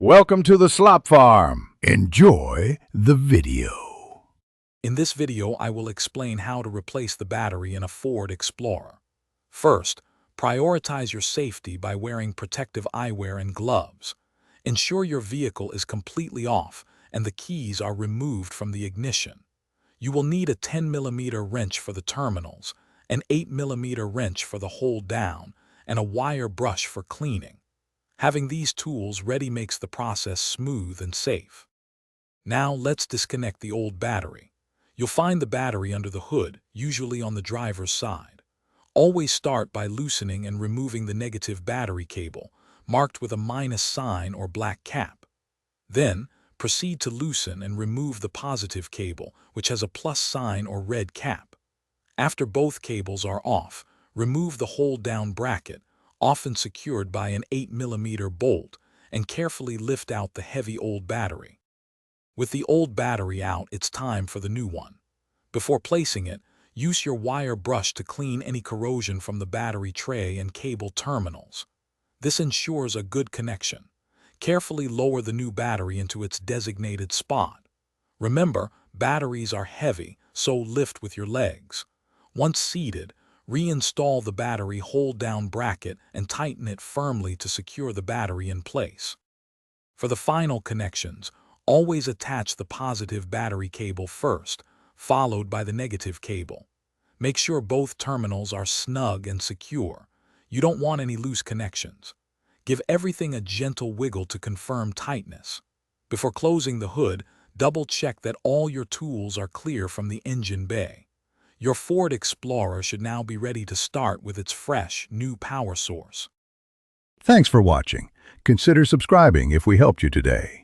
Welcome to the Slop Farm. Enjoy the video. In this video, I will explain how to replace the battery in a Ford Explorer. First, prioritize your safety by wearing protective eyewear and gloves. Ensure your vehicle is completely off and the keys are removed from the ignition. You will need a 10mm wrench for the terminals, an 8mm wrench for the hold down, and a wire brush for cleaning. Having these tools ready makes the process smooth and safe. Now let's disconnect the old battery. You'll find the battery under the hood, usually on the driver's side. Always start by loosening and removing the negative battery cable, marked with a minus sign or black cap. Then, proceed to loosen and remove the positive cable, which has a plus sign or red cap. After both cables are off, remove the hold-down bracket, often secured by an 8mm bolt, and carefully lift out the heavy old battery. With the old battery out, it's time for the new one. Before placing it, use your wire brush to clean any corrosion from the battery tray and cable terminals. This ensures a good connection. Carefully lower the new battery into its designated spot. Remember, batteries are heavy, so lift with your legs. Once seated, reinstall the battery hold-down bracket and tighten it firmly to secure the battery in place. For the final connections, always attach the positive battery cable first, followed by the negative cable. Make sure both terminals are snug and secure. You don't want any loose connections. Give everything a gentle wiggle to confirm tightness. Before closing the hood, double-check that all your tools are clear from the engine bay. Your Ford Explorer should now be ready to start with its fresh, new power source. Thanks for watching. Consider subscribing if we helped you today.